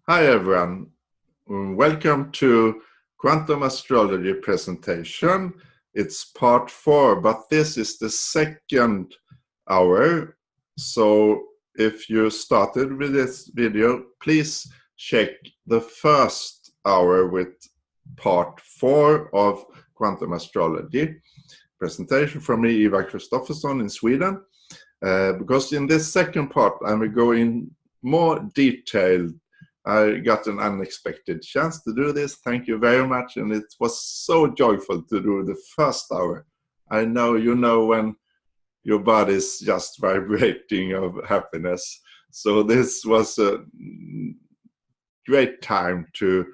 Hi everyone, welcome to Quantum Astrology presentation. It's part 4, but this is the second hour. So if you started with this video, please check the first hour with part 4 of Quantum Astrology presentation from me, Ivar Kristoffersson in Sweden. Because in this second part, I will go in more detail. I got an unexpected chance to do this. Thank you very much. And it was so joyful to do the first hour. I know you know when your body is just vibrating of happiness. So this was a great time to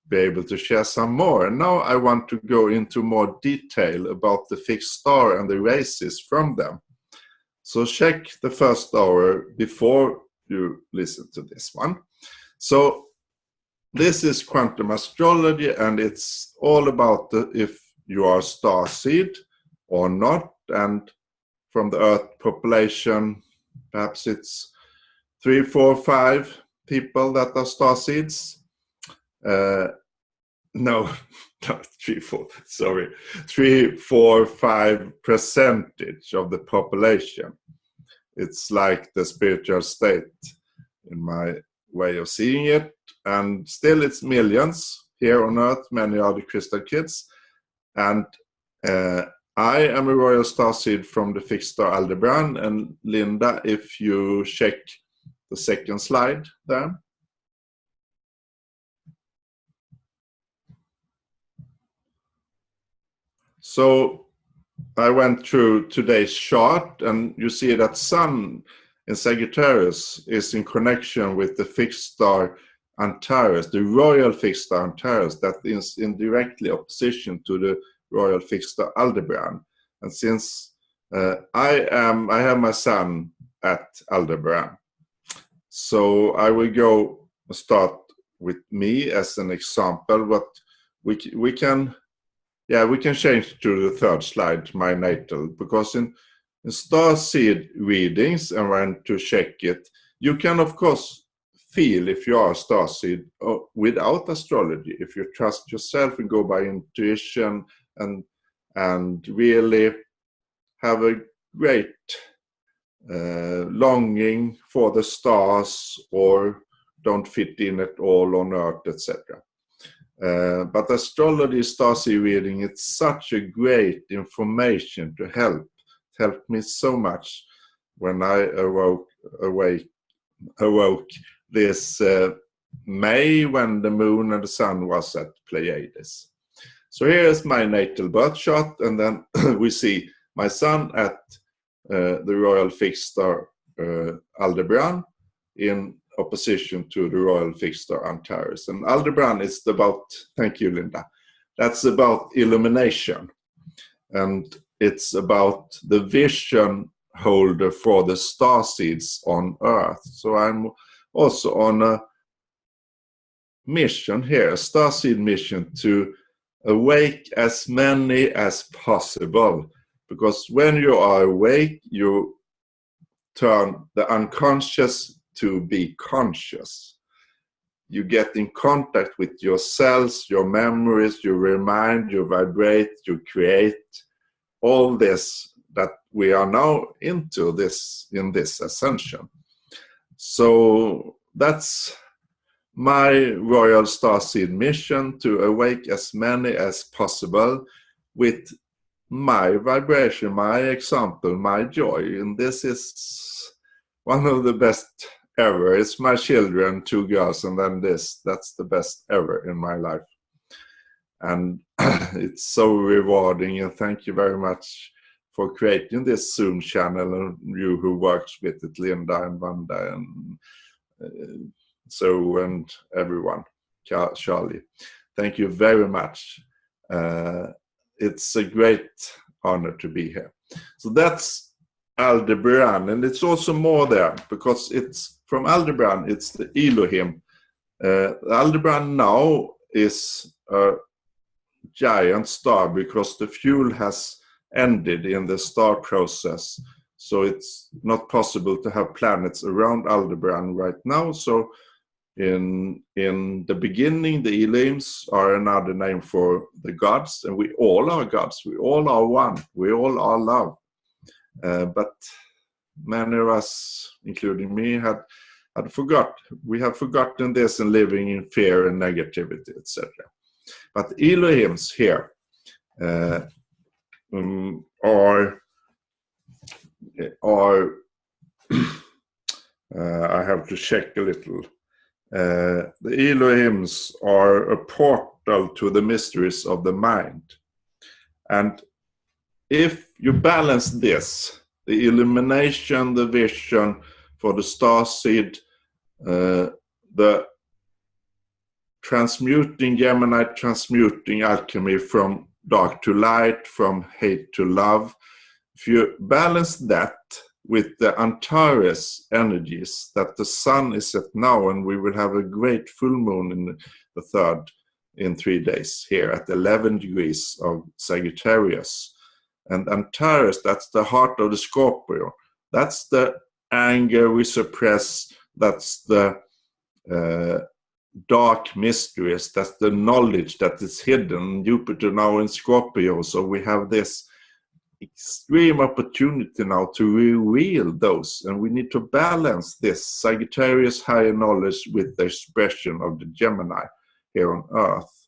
be able to share some more. And now I want to go into more detail about the fixed star and the races from them. So check the first hour before you listen to this one. So this is Quantum Astrology, and it's all about if you are starseed or not. And from the Earth population, perhaps it's 3, 4, 5 people that are starseeds. No, not 3, 4, sorry. 3, 4, 5% of the population. It's like the spiritual state in my way of seeing it, and still it's millions here on Earth. Many are the crystal kids, and I am a royal starseed from the fixed star Aldebaran. And Linda, if you check the second slide there. So I went through today's chart, and you see that Sun in Sagittarius is in connection with the fixed star Antares, the royal fixed star Antares, that is in directly opposition to the royal fixed star Aldebaran. And since I have my Sun at Aldebaran, so I will start with me as an example. But we can change to the third slide, my natal, because in starseed readings, and when to check it, you can of course feel if you are a starseed without astrology, if you trust yourself and go by intuition and really have a great longing for the stars, or don't fit in at all on Earth, etc. But astrology starseed reading, it's such a great information to helped me so much when I awoke this May, when the moon and the sun was at Pleiades. So here is my natal birth chart, and then we see my sun at the royal fixed star Aldebaran in opposition to the royal fixed star Antares. And Aldebaran is about, thank you Linda, that's about illumination. And it's about the vision holder for the starseeds on Earth. So I'm also on a mission here, a starseed mission, to awake as many as possible. Because when you are awake, you turn the unconscious to be conscious. You get in contact with your cells, your memories, you remind, you vibrate, you create. All this that we are now into this in this ascension. So that's my royal starseed mission, to awake as many as possible with my vibration, my example, my joy. And this is one of the best ever. It's my children, 2 girls, and then this. That's the best ever in my life. And it's so rewarding, and thank you very much for creating this Zoom channel, and you who works with it, Linda and Wanda and and everyone, Charlie. Thank you very much. It's a great honor to be here. So that's Aldebaran, and it's also more there, because it's from Aldebaran, it's the Elohim. Aldebaran now is a giant star because the fuel has ended in the star process. So it's not possible to have planets around Aldebaran right now. So In the beginning, the Elohims are another name for the gods, and we all are gods. We all are one. We all are love. But many of us, including me, had we have forgotten this and living in fear and negativity, etc. But Elohims here are I have to check a little. The Elohims are a portal to the mysteries of the mind. And if you balance this, the illumination, the vision for the starseed, the Gemini transmuting alchemy from dark to light, from hate to love, if you balance that with the Antares energies, that the sun is at now, and we will have a great full moon in the 3rd in 3 days here at 11 degrees of Sagittarius. And Antares, that's the heart of the Scorpio. That's the anger we suppress. That's the dark mysteries. That's the knowledge that is hidden. Jupiter now in Scorpio, so we have this extreme opportunity now to reveal those, and we need to balance this Sagittarius higher knowledge with the expression of the Gemini here on Earth.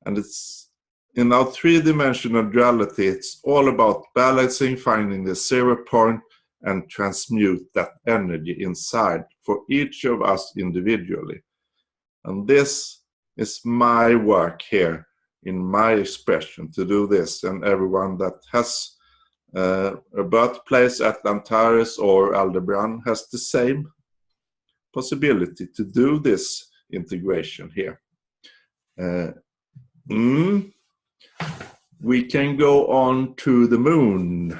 And it's in our 3-dimensional duality, it's all about balancing, finding the 0 point and transmute that energy inside for each of us individually. And this is my work here in my expression, to do this, and everyone that has a birthplace at Antares or Aldebaran has the same possibility to do this integration here. We can go on to the moon.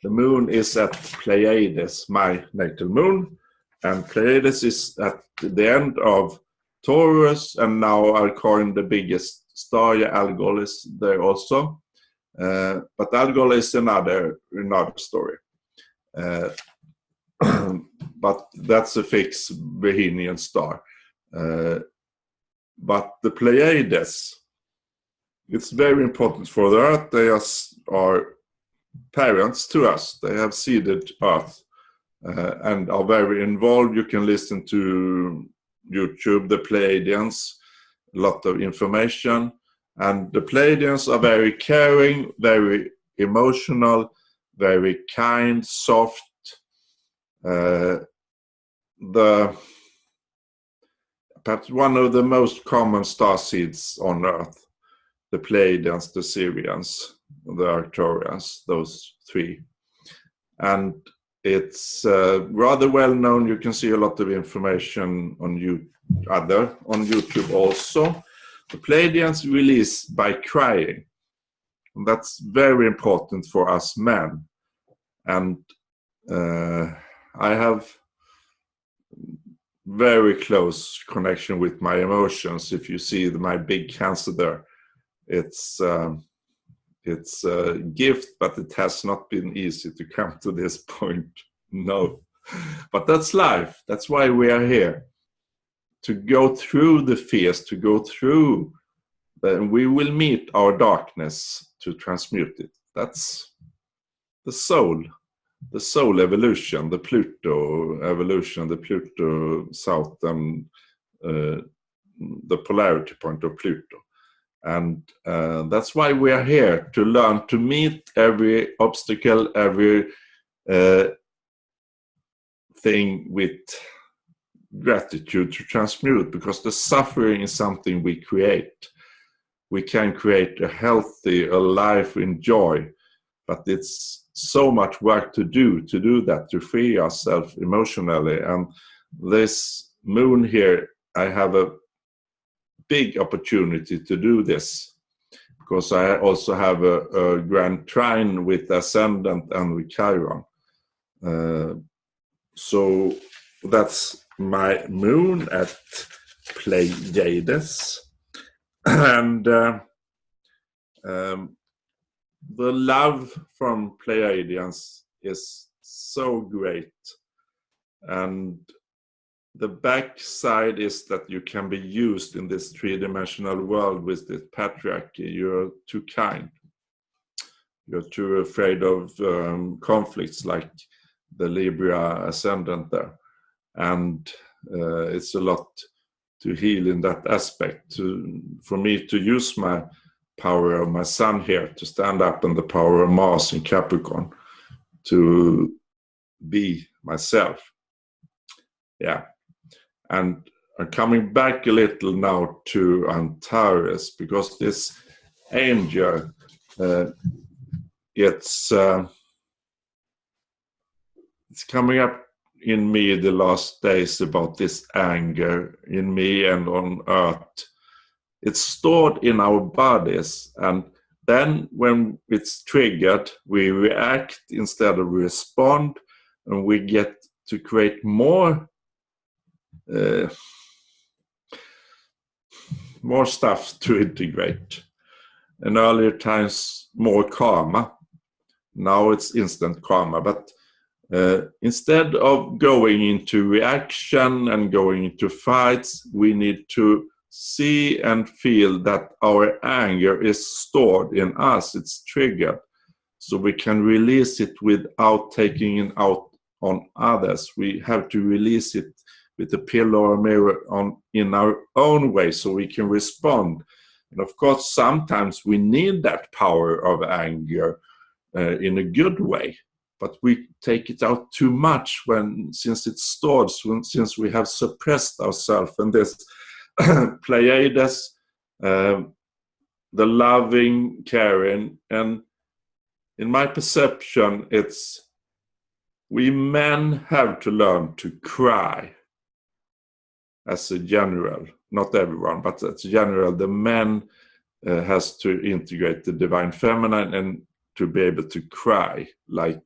The moon is at Pleiades, my natal moon, and Pleiades is at the end of Taurus, and now according the biggest star, Algol is there also. But Algol is another story. But that's a fixed Bohemian star. But the Pleiades, it's very important for the Earth. They are parents to us. They have seeded Earth and are very involved. You can listen to YouTube, the Pleiadians, a lot of information. And the Pleiadians are very caring, very emotional, very kind, soft. Perhaps one of the most common star seeds on Earth, the Pleiadians, the Sirians, the Arcturians, those 3. And it's rather well known. You can see a lot of information on YouTube also. The Pleiadians release by crying. And that's very important for us men. And I have very close connection with my emotions. If you see my big cancer there, it's a gift, but it has not been easy to come to this point. No, but that's life. That's why we are here, to go through the fears, to go through. Then we will meet our darkness to transmute it. That's the soul evolution, the Pluto evolution, the Pluto south, and the polarity point of Pluto. And that's why we are here, to learn to meet every obstacle, every thing with gratitude, to transmute, because the suffering is something we create. We can create a healthy life in joy, but it's so much work to do that, to free ourselves emotionally. And this moon here, I have a big opportunity to do this, because I also have a grand trine with Ascendant and with Chiron. So that's my moon at Pleiades. And the love from Pleiadians is so great. And the backside is that you can be used in this three-dimensional world with this patriarchy. You're too kind. You're too afraid of conflicts, like the Libra ascendant there. And it's a lot to heal in that aspect. For me to use my power of my sun here, to stand up, and the power of Mars in Capricorn, to be myself. Yeah. And I'm coming back a little now to Antares, because this angel, it's coming up in me the last days about this anger in me and on Earth. It's stored in our bodies, and then when it's triggered, we react instead of respond, and we get to create more stuff to integrate. In earlier times, more karma. Now it's instant karma. But instead of going into reaction and going into fights, we need to see and feel that our anger is stored in us. It's triggered. So we can release it without taking it out on others. We have to release it with a pillow or mirror in our own way, so we can respond. And of course, sometimes we need that power of anger in a good way, but we take it out too much since it's stored, since we have suppressed ourselves. And this Pleiades, the loving, caring, and in my perception, we men have to learn to cry. As a general, not everyone, but as a general, the men has to integrate the divine feminine and to be able to cry, like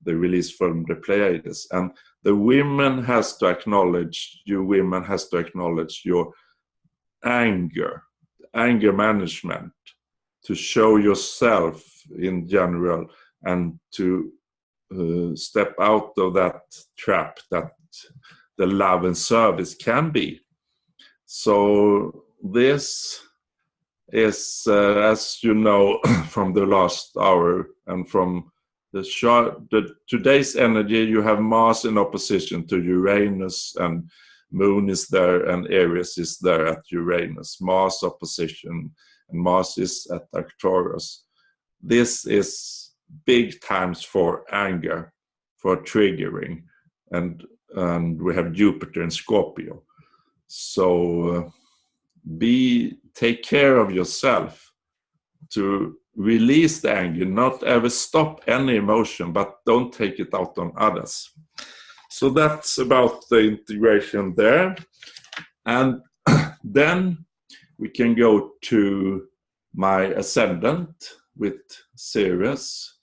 the release from the Pleiades. And the women has to acknowledge, you women has to acknowledge your anger management, to show yourself in general, and to step out of that trap that the love and service can be. So this is, as you know, from the last hour and from today's energy, you have Mars in opposition to Uranus, and Moon is there, and Aries is there at Uranus. Mars opposition, and Mars is at Arcturus. This is big times for anger, for triggering, and we have Jupiter in Scorpio. So take care of yourself to release the anger, not ever stop any emotion, but don't take it out on others. So that's about the integration there. And then we can go to my ascendant with Ceres.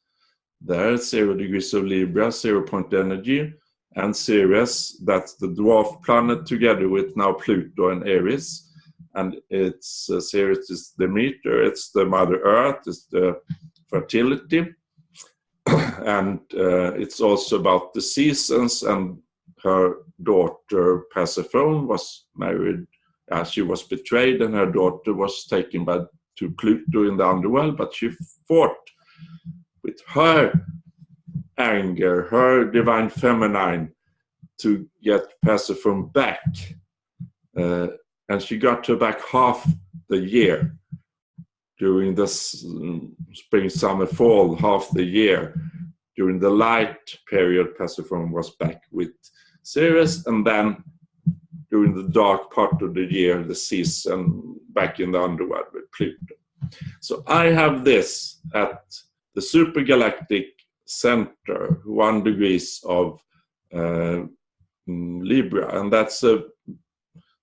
There, 0 degrees of Libra, 0-point energy. And Ceres, that's the dwarf planet together with now Pluto and Aries. And it's Ceres is the meter, it's the Mother Earth, it's the fertility. And it's also about the seasons. And her daughter Persephone was married, she was betrayed, and her daughter was taken to Pluto in the underworld, but she fought with her anger, her divine feminine, to get Persephone back. And she got her back half the year. During the spring, summer, fall, half the year. During the light period, Persephone was back with Ceres, and then during the dark part of the year, the season, back in the underworld with Pluto. So I have this at the supergalactic center, 1 degrees of Libra, and that's a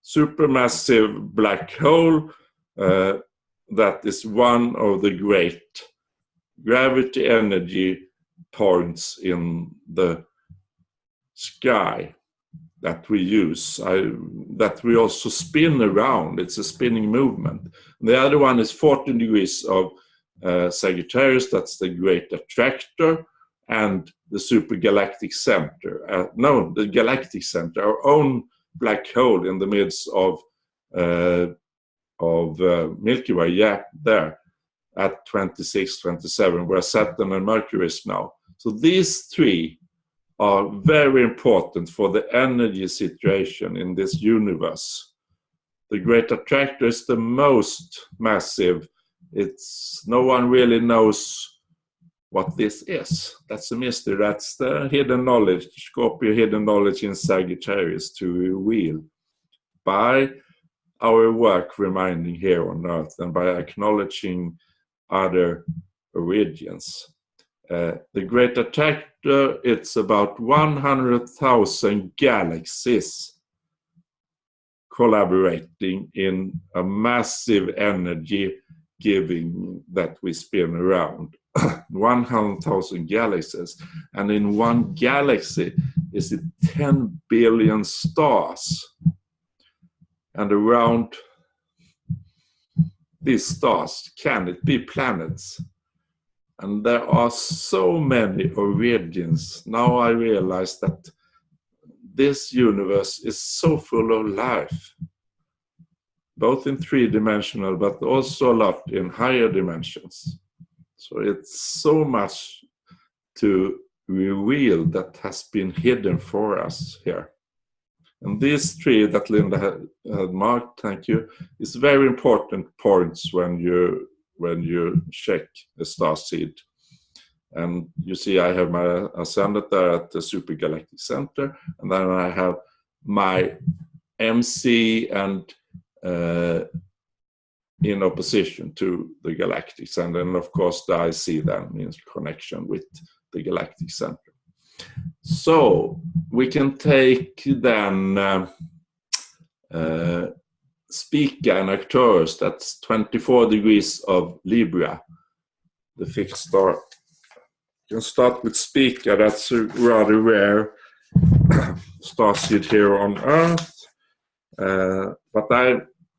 supermassive black hole that is one of the great gravity energy points in the sky that we use, that we also spin around. It's a spinning movement. The other one is 14 degrees of Sagittarius, that's the great attractor, and the supergalactic center. No, the galactic center, our own black hole in the midst of Milky Way, yeah, there at 26, 27, where Saturn and Mercury is now. So these three are very important for the energy situation in this universe. The Great Attractor is the most massive. No one really knows what this is. That's a mystery. That's the hidden knowledge, Scorpio hidden knowledge in Sagittarius to reveal by our work reminding here on Earth and by acknowledging other origins. The Great Attractor, it's about 100,000 galaxies collaborating in a massive energy giving that we spin around. 100,000 galaxies, and in one galaxy is it 10 billion stars, and around these stars can it be planets? And there are so many origins. Now I realize that this universe is so full of life, both in three-dimensional, but also a lot in higher dimensions. So it's so much to reveal that has been hidden for us here. And these three that Linda had marked, thank you, is very important points when you check the starseed. And you see I have my ascendant there at the supergalactic center, and then I have my MC and in opposition to the galactic center, and of course the IC then means connection with the galactic center. So we can take then Spica and Arcturus, that's 24 degrees of Libra, the fixed star. You can start with Spica, that's a rather rare starseed here on Earth, but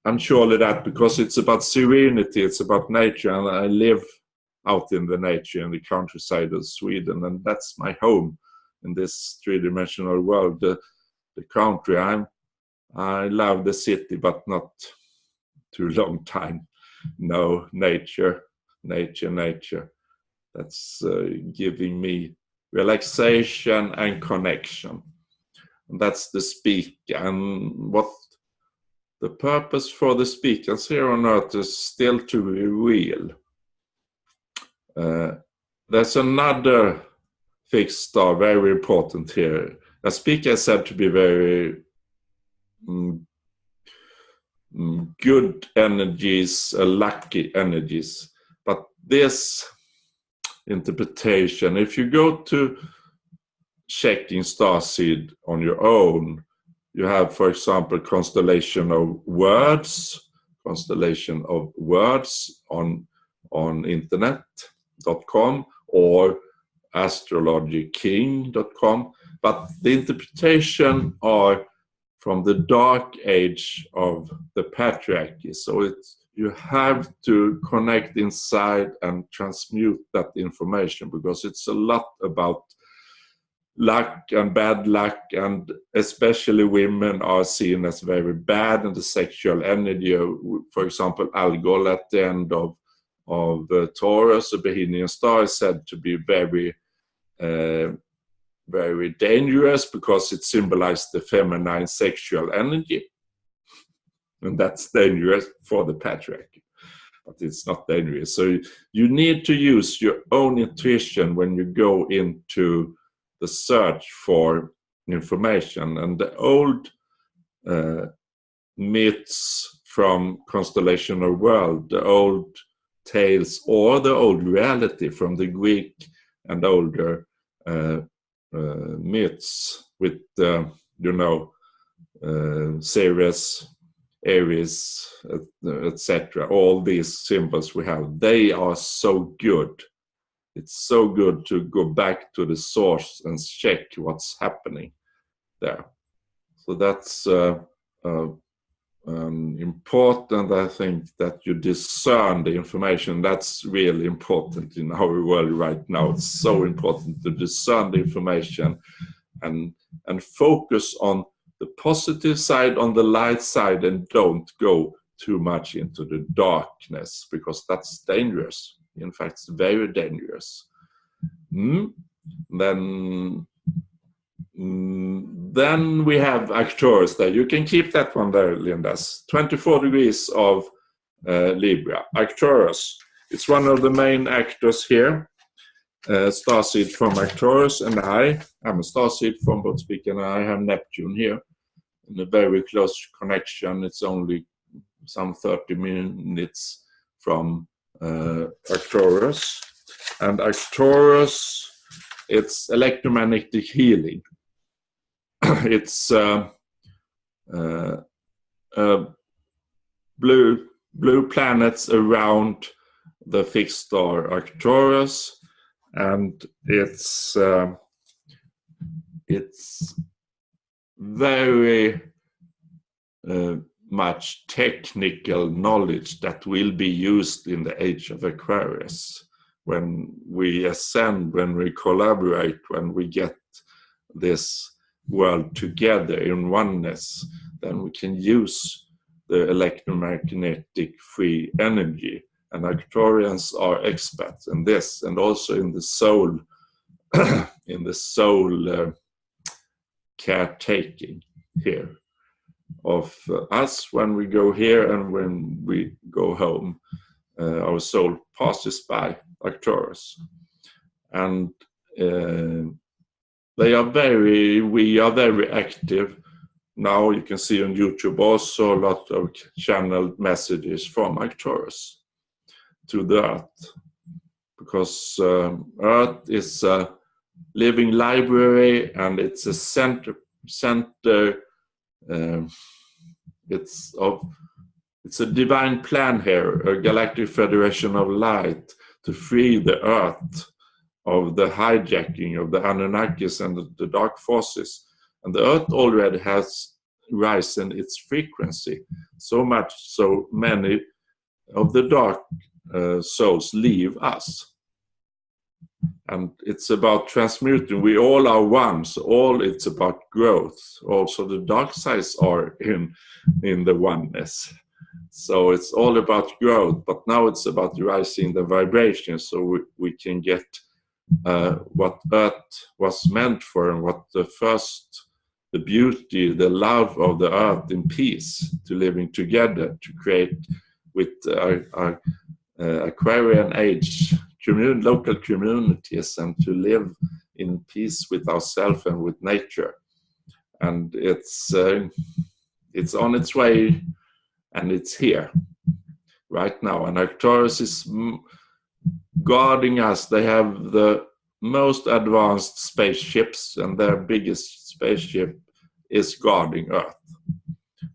I'm surely that because it's about serenity, it's about nature, and I live out in the nature in the countryside of Sweden, and that's my home in this three-dimensional world. The country, I love the city, but not too long time. No, nature. That's giving me relaxation and connection. And that's the speak. And what the purpose for the speakers here on Earth is still to reveal. There's another fixed star, very important here. A speaker is said to be very good energies, lucky energies. But this interpretation, if you go to checking starseed on your own, you have, for example, constellation of words on internet.com or astrologyking.com, but the interpretation are from the dark age of the patriarchy. So you have to connect inside and transmute that information, because it's a lot about luck and bad luck, and especially women are seen as very bad in the sexual energy. For example, Algol at the end of Taurus, a Bohemian star, is said to be very very dangerous because it symbolized the feminine sexual energy, and that's dangerous for the patriarchy, but it's not dangerous. So you need to use your own intuition when you go into the search for information. And the old myths from constellational world, the old tales or the old reality from the Greek and older myths with Ceres, Aries, etc. All these symbols we have, they are so good. It's so good to go back to the source and check what's happening there. So that's important, I think, that you discern the information. That's really important in our world right now. It's so important to discern the information and focus on the positive side, on the light side, and don't go too much into the darkness, because that's dangerous. In fact, it's very dangerous. Then we have Arcturus there. You can keep that one there, Lindas. 24 degrees of Libra. Arcturus. It's one of the main actors here. Starseed from Arcturus, and I am a starseed from both Speak, and I have Neptune here in a very close connection. It's only some 30 minutes from Arcturus. And Arcturus, it's electromagnetic healing. It's blue planets around the fixed star Arcturus, and it's very much technical knowledge that will be used in the age of Aquarius. When we ascend, when we collaborate, when we get this world together in oneness, then we can use the electromagnetic free energy. And Arcturians are experts in this, and also in the soul, in the soul caretaking here of us when we go here and when we go home. Our soul passes by Arcturus, and we are very active. Now you can see on YouTube also a lot of channeled messages from Arcturus to the Earth, because Earth is a living library, and it's a center. It's a divine plan here, a galactic federation of light to free the Earth of the hijacking of the Anunnakis and the dark forces. And the Earth already has risen its frequency, so much so many of the dark souls leave us. And it's about transmuting. We all are one, so it's about growth. Also the dark sides are in the oneness. So it's all about growth, but now it's about rising the vibration, so we can get what Earth was meant for, and what the beauty, the love of the Earth in peace, to living together, to create with our Aquarian age local communities, and to live in peace with ourselves and with nature. And it's on its way, and it's here right now. And Arcturus is guarding us. They have the most advanced spaceships, and their biggest spaceship is guarding Earth.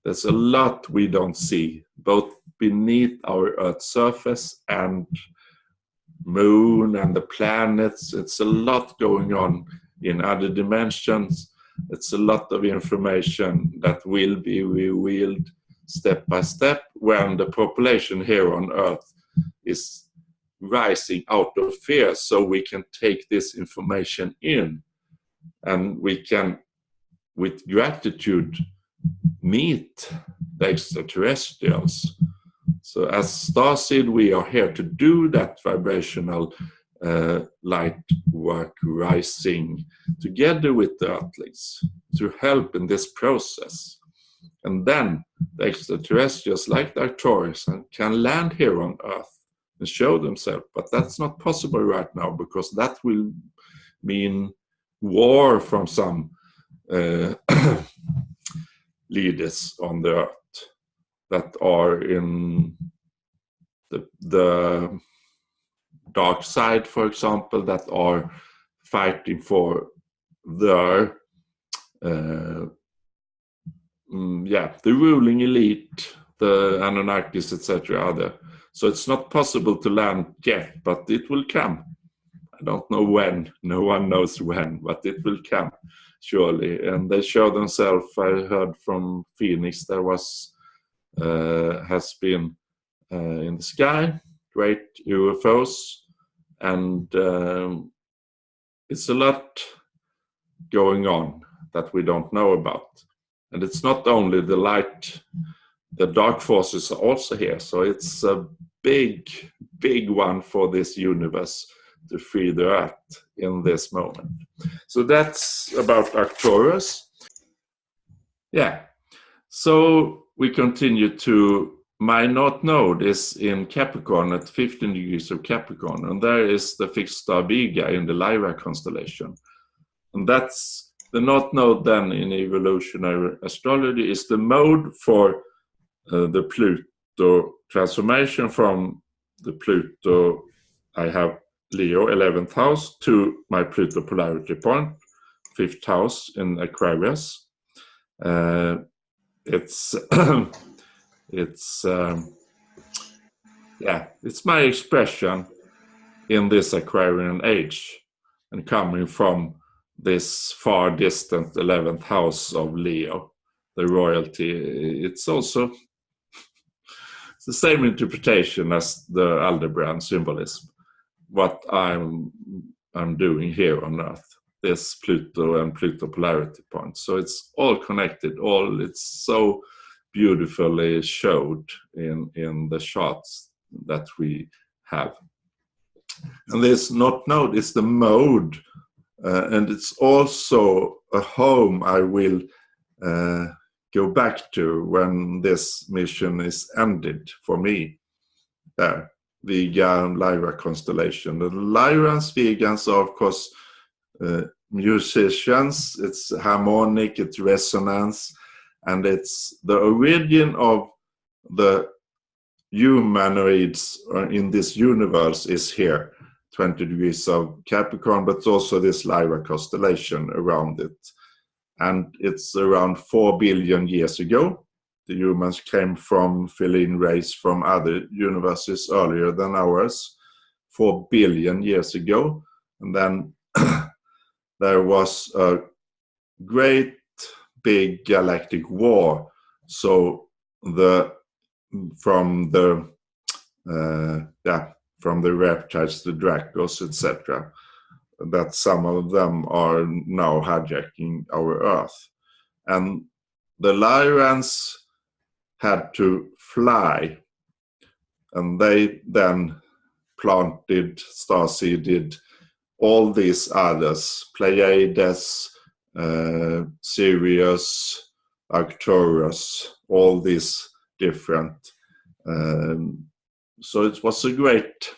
There's a lot we don't see, both beneath our Earth's surface and moon and the planets. It's a lot going on in other dimensions. It's a lot of information that will be revealed step by step when the population here on Earth is rising out of fear, so we can take this information in, and we can, with gratitude, meet the extraterrestrials. So as Starseed, we are here to do that vibrational light work, rising together with the Earthlings, to help in this process. And then the extraterrestrials, like the Arcturus, can land here on Earth and show themselves. But that's not possible right now, because that will mean war from some leaders on the Earth that are in the dark side, for example, that are fighting for their the ruling elite, the Anunnakis, etc. So it's not possible to land yet, but it will come. I don't know when, no one knows when, but it will come, surely. And they show themselves. I heard from Phoenix there was has been in the sky, great UFOs, and it's a lot going on that we don't know about. And it's not only the light, the dark forces are also here. So it's a big, big one for this universe to free the Earth in this moment. So that's about Arcturus. Yeah. So we continue to, my North Node is in Capricorn at 15 degrees of Capricorn, and there is the fixed star Vega in the Lyra constellation. And that's the North Node then in evolutionary astrology is the mode for the Pluto transformation from the Pluto, I have Leo 11th house, to my Pluto polarity point, 5th house in Aquarius. It's it's my expression in this Aquarian age, and coming from this far distant 11th house of Leo, the royalty. It's also it's the same interpretation as the Aldebaran symbolism, what I'm doing here on Earth, this Pluto and Pluto polarity point. So it's all connected, it's so beautifully showed in the charts that we have. And this North Node is the mode, and it's also a home I will go back to when this mission is ended for me. There, Vega and Lyra constellation. The Lyrans, Vegans are of course musicians. It's harmonic, it's resonance, and it's the origin of the humanoids in this universe is here, 20 degrees of Capricorn, but also this Lyra constellation around it. And it's around 4 billion years ago. The humans came from feline race from other universes earlier than ours, 4 billion years ago. And then there was a great big galactic war. So from the reptiles, the Dracos, etc., that some of them are now hijacking our Earth. And the Lyrans had to fly, and they then planted, starseeded all these others, Pleiades, Sirius, Arcturus, all these different. So it was a great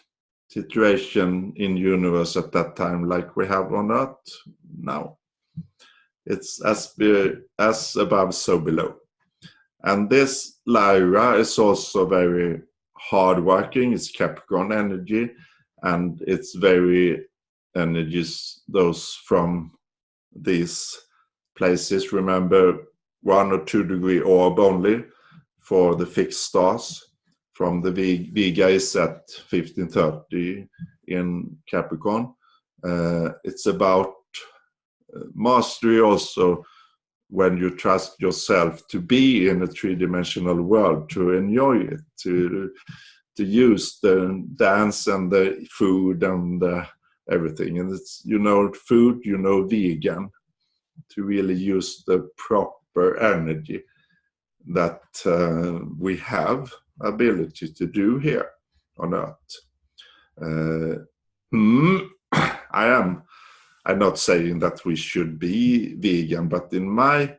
situation in universe at that time, like we have on Earth now. It's as above, so below. And this Lyra is also very hardworking. It's Capricorn energy, and it's very energies, those from these places. Remember, 1 or 2 degree orb only for the fixed stars. From the Vega is at 1530 in Capricorn. It's about mastery also, when you trust yourself to be in a three-dimensional world, to enjoy it, to use the dance and the food and everything. And it's, food, vegan, to really use the proper energy that we have ability to do here on Earth. I'm not saying that we should be vegan, but in my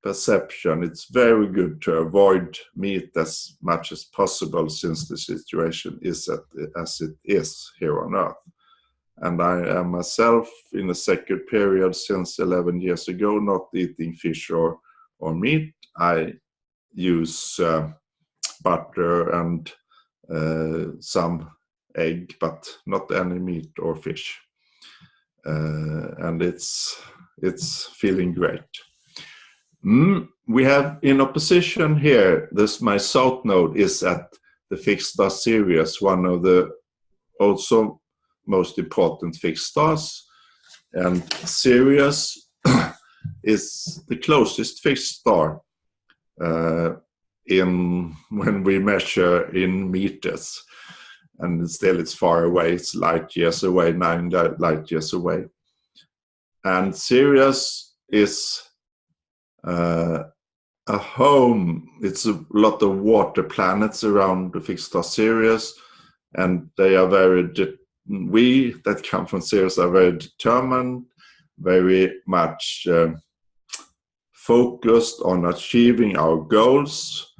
perception, it's very good to avoid meat as much as possible, since the situation is as it is here on Earth. And I am myself in a sacred period since 11 years ago, not eating fish or meat. I use butter and some egg, but not any meat or fish. And it's feeling great. We have in opposition here, my South Node is at the fixed star Sirius, one of the also most important fixed stars. And Sirius is the closest fixed star when we measure in meters, and still it's far away. It's light years away, 9 light years away. And Sirius is a home. It's a lot of water planets around the fixed star Sirius, and they are we that come from Sirius are very determined, very much focused on achieving our goals,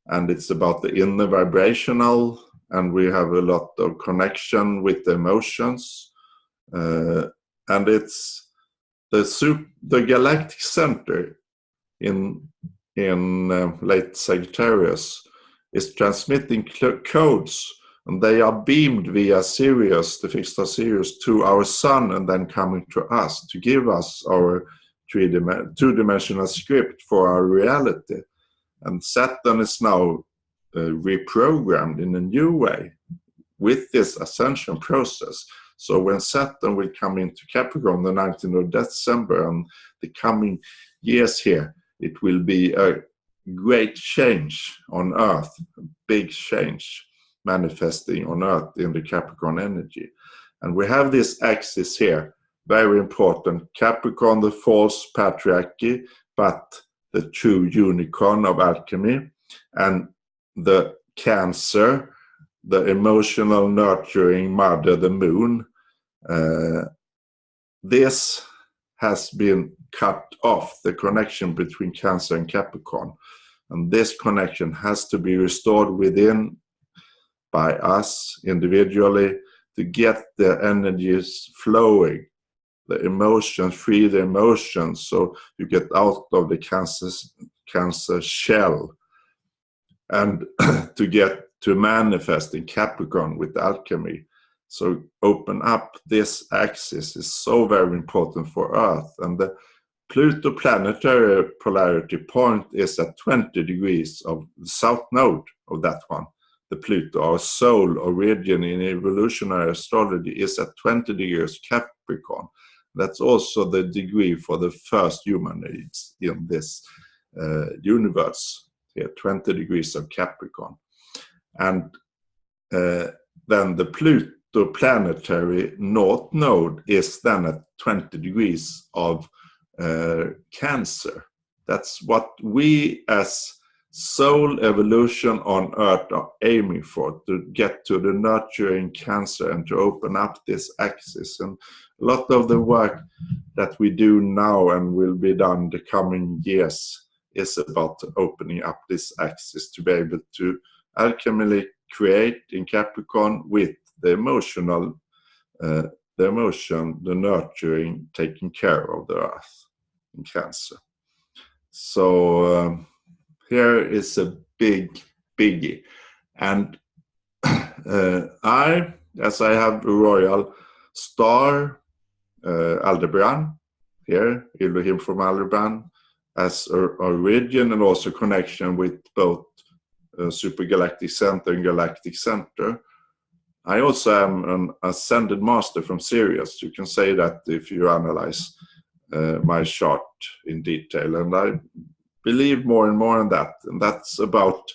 and it's about the inner vibrational, and we have a lot of connection with the emotions, and it's the galactic center in late Sagittarius is transmitting codes, and they are beamed via Sirius, the fixed star Sirius, to our sun, and then coming to us to give us our two-dimensional script for our reality. And Saturn is now reprogrammed in a new way with this ascension process. So when Saturn will come into Capricorn the 19th of December, and the coming years here, it will be a great change on Earth, a big change manifesting on Earth in the Capricorn energy. And we have this axis here, very important. Capricorn, the false patriarchy, but the true unicorn of alchemy, and the Cancer, the emotional nurturing mother, the moon. This has been cut off, the connection between Cancer and Capricorn, and this connection has to be restored within by us individually to get the energies flowing, the emotions, free the emotions, so you get out of the Cancer shell, and to get to manifest in Capricorn with alchemy. So open up this axis is so very important for Earth. And the Pluto planetary polarity point is at 20 degrees of the south node of that one. The Pluto, our soul origin in evolutionary astrology, is at 20 degrees Capricorn. That's also the degree for the first humanoids in this universe. Here, 20 degrees of Capricorn. And then the Pluto planetary north node is then at 20 degrees of Cancer. That's what we as soul evolution on Earth are aiming for, to get to the nurturing Cancer and to open up this axis. And a lot of the work that we do now and will be done the coming years is about opening up this axis to be able to alchemically create in Capricorn with the emotional, the emotion, the nurturing, taking care of the Earth in Cancer. So here is a big biggie. And as I have a royal star, Aldebaran, here, Elohim from Aldebaran, as a origin and also connection with both supergalactic center and galactic center. I also am an ascended master from Sirius. You can say that if you analyze my chart in detail, and I believe more and more in that. And that's about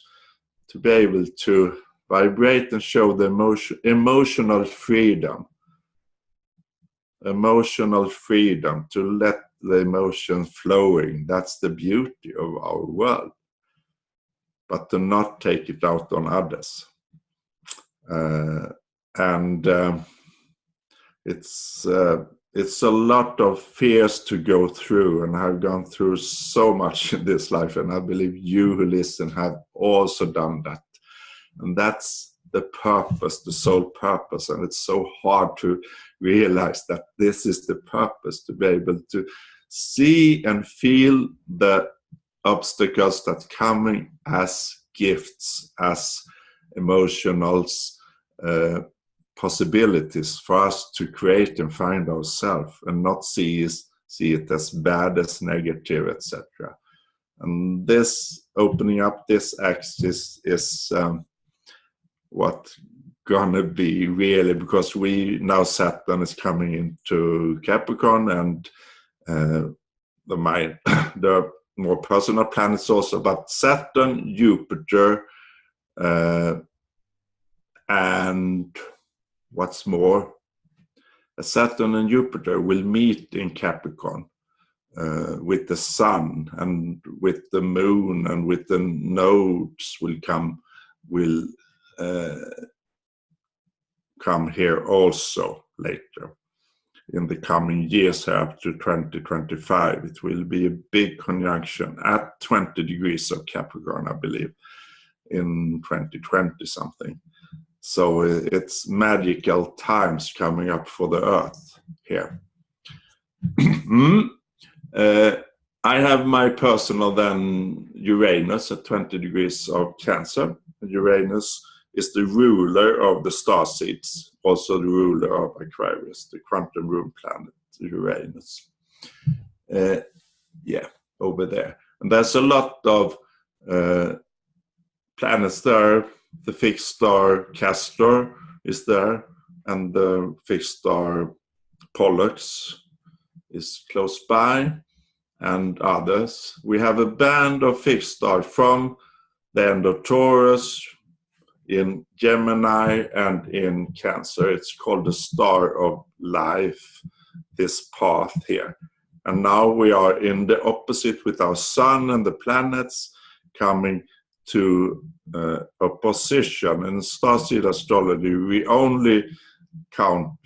to be able to vibrate and show the emotional freedom. Emotional freedom, to let the emotion flowing. That's the beauty of our world. But to not take it out on others. It's a lot of fears to go through, and I've gone through so much in this life, and I believe you who listen have also done that. And that's the purpose, the sole purpose, and it's so hard to realize that this is the purpose, to be able to see and feel the obstacles that coming as gifts, as emotionals, possibilities for us to create and find ourselves, and not see it as bad, as negative, etc. And this opening up this axis is what gonna be really, because we now Saturn is coming into Capricorn, and the more personal planets also, but Saturn, Jupiter, and what's more, Saturn and Jupiter will meet in Capricorn with the Sun and with the Moon and with the nodes will come here also later. In the coming years here up to 2025, it will be a big conjunction at 20 degrees of Capricorn, I believe, in 2020 something. So it's magical times coming up for the Earth here. I have my personal then Uranus at 20 degrees of Cancer. Uranus is the ruler of the starseeds, also the ruler of Aquarius, the quantum room planet, Uranus. Over there. And there's a lot of planets there. The fixed star Castor is there, and the fixed star Pollux is close by, and others. We have a band of fixed stars from the end of Taurus, in Gemini, and in Cancer. It's called the star of life, this path here. And now we are in the opposite with our sun and the planets coming to opposition. In Starseed astrology, we only count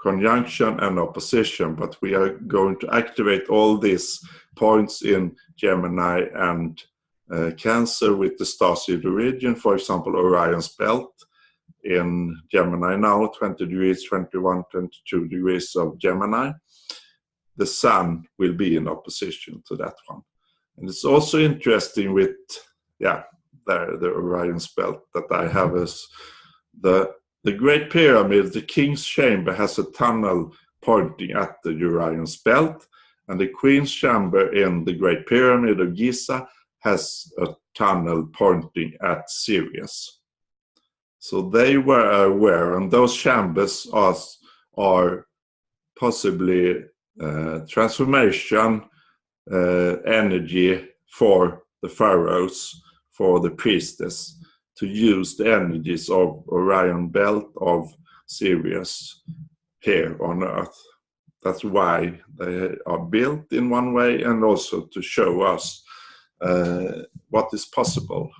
conjunction and opposition, but we are going to activate all these points in Gemini and Cancer with the starseed origin. For example, Orion's belt in Gemini now, 20 degrees, 21, 22 degrees of Gemini. The sun will be in opposition to that one. And it's also interesting with, the Orion's belt that I have is the Great Pyramid, the King's Chamber, has a tunnel pointing at the Orion's belt, and the Queen's Chamber in the Great Pyramid of Giza has a tunnel pointing at Sirius. So they were aware, and those chambers are possibly transformation energy for the pharaohs, for the priestess, to use the energies of Orion belt of Sirius here on Earth. That's why they are built in one way, and also to show us what is possible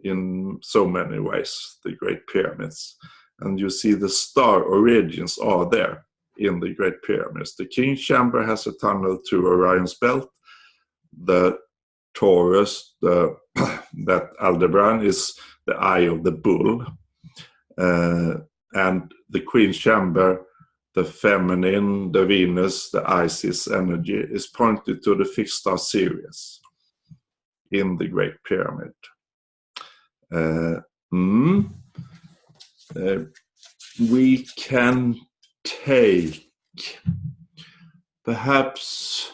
in so many ways, the Great Pyramids. And you see the star origins are there in the Great Pyramids. The King's Chamber has a tunnel to Orion's belt. The Taurus, that Aldebaran, is the eye of the bull. And the Queen's Chamber, the feminine, the Venus, the Isis energy, is pointed to the fixed star Sirius in the Great Pyramid. We can take, perhaps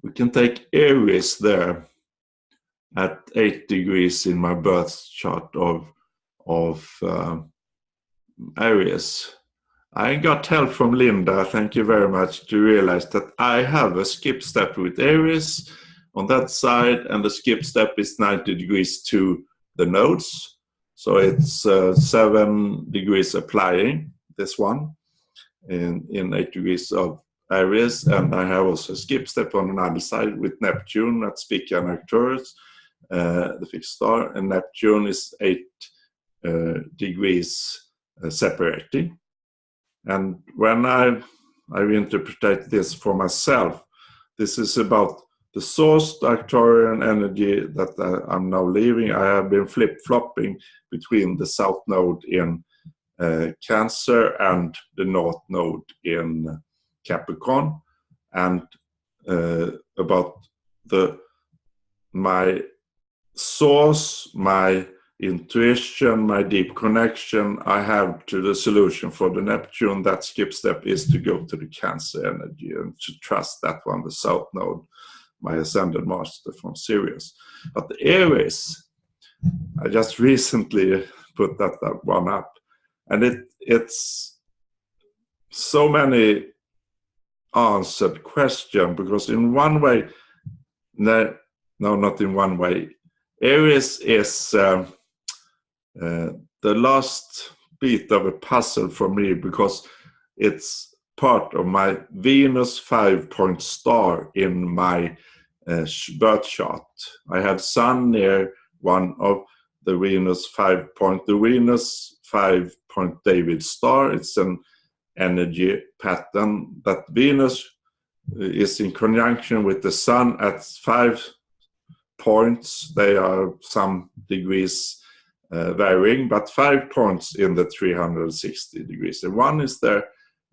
we can take Aries there at 8 degrees in my birth chart of Aries. I got help from Linda, thank you very much, to realize that I have a skip step with Aries on that side, and the skip step is 90 degrees to the nodes. So it's 7 degrees applying this one in 8 degrees of Aries, and I have also a skip step on another side with Neptune at Spica and Arcturus, the fixed star, and Neptune is 8 degrees separating. And when I've interpreted this for myself, this is about the source, the Arcturian energy that I'm now leaving. I have been flip-flopping between the south node in Cancer and the north node in Capricorn, and about my source, my intuition, my deep connection I have to the solution for the Neptune. That skip step is to go to the Cancer energy and to trust that one, the south node, my ascended master from Sirius. But the Aries, I just recently put that one up, and it's so many answered question, because in one way no, not in one way. Aries is the last bit of a puzzle for me, because it's part of my Venus 5-point star in my birth chart. I have Sun near one of the Venus 5-point. The Venus 5-point David star, it's an energy pattern that Venus is in conjunction with the Sun at 5 points. They are some degrees varying, but 5 points in the 360 degrees. And one is there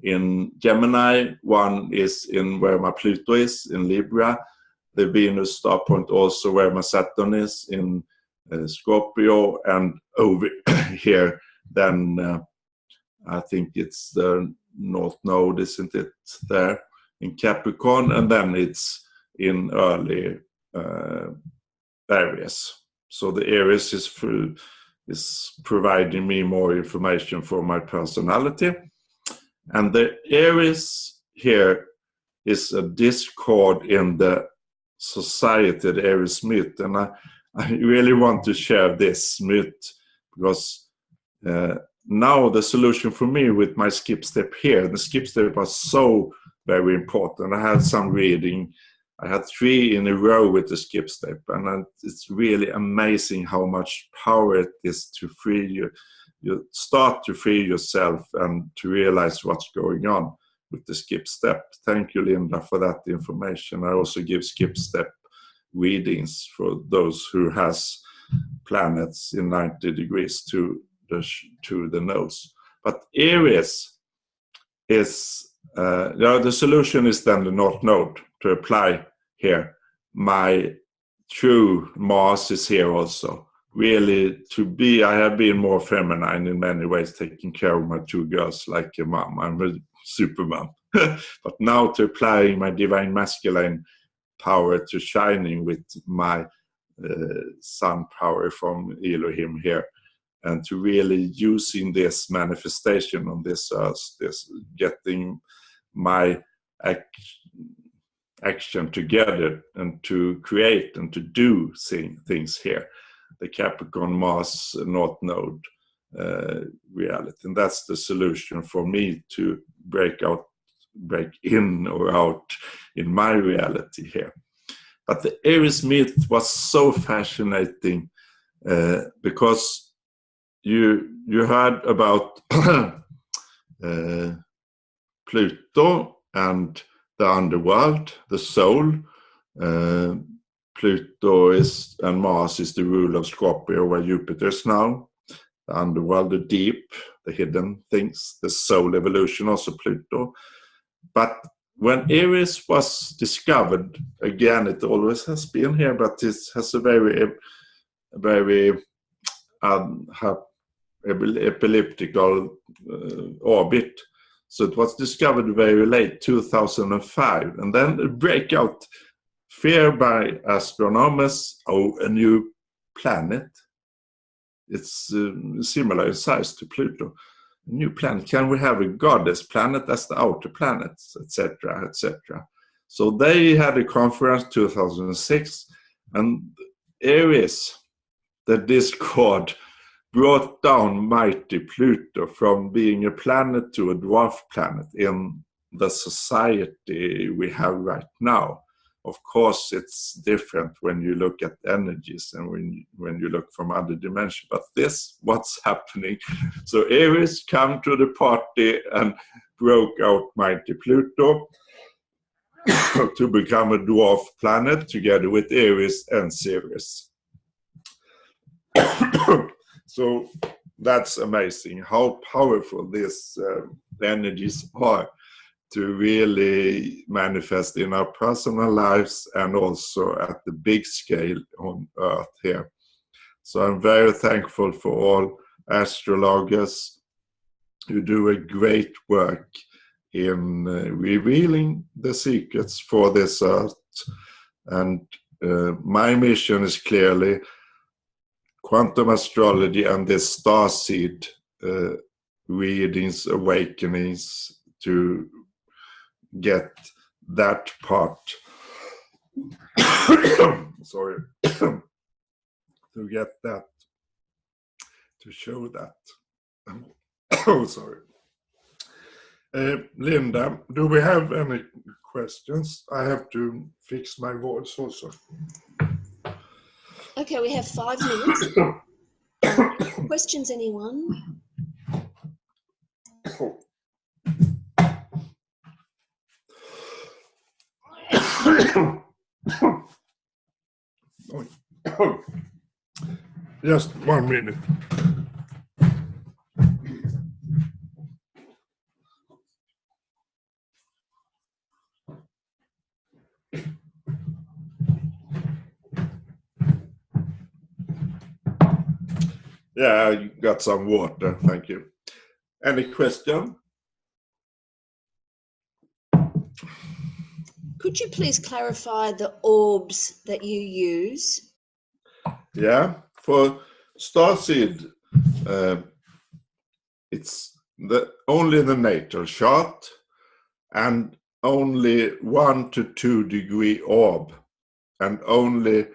in Gemini, one is in where my Pluto is, in Libra. The Venus star point also where my Saturn is, in Scorpio, and over here then I think it's the North Node, isn't it, there in Capricorn, and then it's in early Aries. So the Aries is providing me more information for my personality. And the Aries here is a discord in the society, the Aries myth. And I really want to share this myth, because now the solution for me with my skip step here, the skip step was so very important. I had some reading. I had 3 in a row with the skip step, and it's really amazing how much power it is to free you. You start to free yourself and to realize what's going on with the skip step. Thank you, Linda, for that information. I also give skip step readings for those who has planets in 90 degrees to the nose. But Aries is, the solution is then the North Node to apply here. My true Mars is here also. Really I have been more feminine in many ways, taking care of my 2 girls like a mom. I'm a super mom. But now to applying my divine masculine power to shining with my sun power from Elohim here, and to really using this manifestation on this earth, this getting my action together and to create and to do things here. The Capricorn Mars North Node reality. And that's the solution for me to break in or out in my reality here. But the Aries myth was so fascinating because you heard about Pluto and the underworld, the soul. Pluto and Mars is the rule of Scorpio, where Jupiter is now. The underworld, the deep, the hidden things, the soul evolution, also Pluto. But when Aries was discovered, again, it always has been here, but it has a very elliptical orbit. So it was discovered very late, 2005. And then a breakout fear by astronomers, a new planet. It's similar in size to Pluto. A new planet. Can we have a goddess planet as the outer planets, etc., etc.? So they had a conference 2006, and Aries, the discord, brought down mighty Pluto from being a planet to a dwarf planet in the society we have right now. Of course, it's different when you look at energies and when you look from other dimensions. But this, what's happening? So Aries come to the party and broke out mighty Pluto to become a dwarf planet together with Aries and Ceres. So that's amazing how powerful these energies are to really manifest in our personal lives and also at the big scale on Earth here. So I'm very thankful for all astrologers who do a great work in revealing the secrets for this Earth. And my mission is clearly quantum astrology and this STARSEED readings, awakenings, to get that part sorry, to get that, to show that. Oh, sorry. Linda, do we have any questions? I have to fix my voice also. Okay, we have 5 minutes. Questions, anyone? Just 1 minute. Yeah, I got some water, thank you. Any question? Could you please clarify the orbs that you use? Yeah, for STARSEED, it's only the natal chart and only 1 to 2 degree orb, and only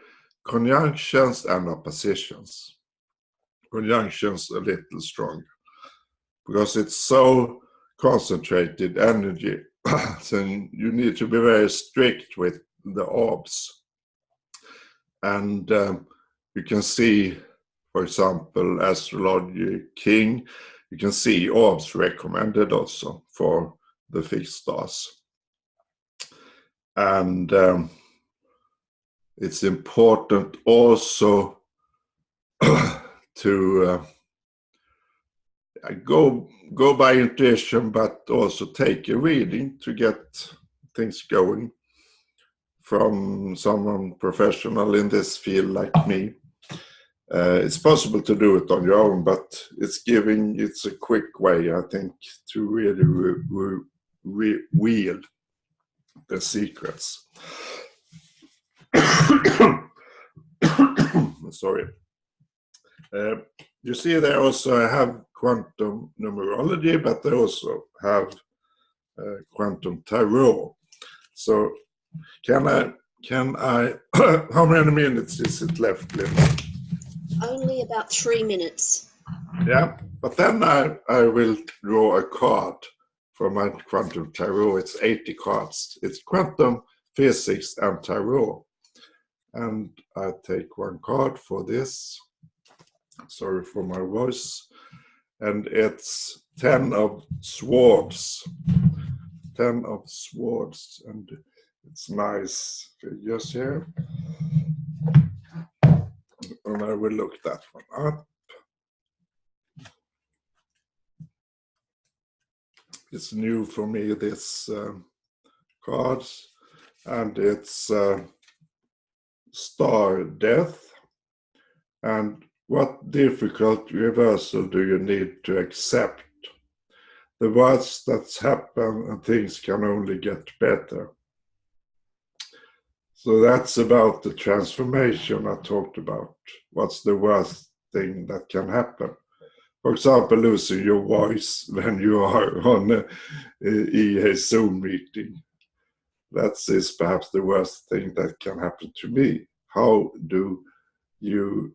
conjunctions and oppositions. Conjunctions a little stronger because it's so concentrated energy. So you need to be very strict with the orbs. And you can see, for example, Astrology King, you can see orbs recommended also for the fixed stars. And it's important also to go by intuition, but also take a reading to get things going from someone professional in this field like me. It's possible to do it on your own, but it's a quick way, I think, to really wield the secrets. Sorry. You see, they also have quantum numerology, but they also have quantum tarot. So can I how many minutes is it left, Linda? Only about 3 minutes. Yeah, but then I will draw a card for my quantum tarot. It's 80 cards. It's quantum physics and tarot. And I take 1 card for this. Sorry for my voice. And it's 10 of swords. 10 of swords. And it's nice figures here. And I will look that one up. It's new for me, this cards. And it's star death. And what difficult reversal do you need to accept? The worst that's happened and things can only get better. So that's about the transformation I talked about. What's the worst thing that can happen? For example, losing your voice when you are on a EA Zoom meeting. That is perhaps the worst thing that can happen to me. How do you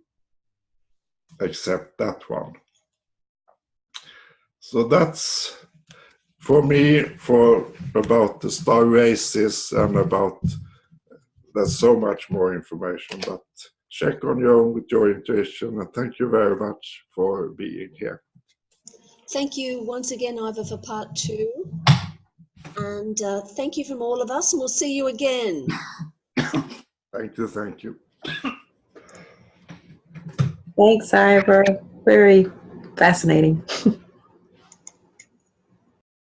accept that one? So that's for me, for about the star races and about, there's so much more information, but check on your own with your intuition, and thank you very much for being here. Thank you once again, Ivar, for part 2. And thank you from all of us, and we'll see you again. Thank you, thank you. Thanks, Ivar. Very fascinating.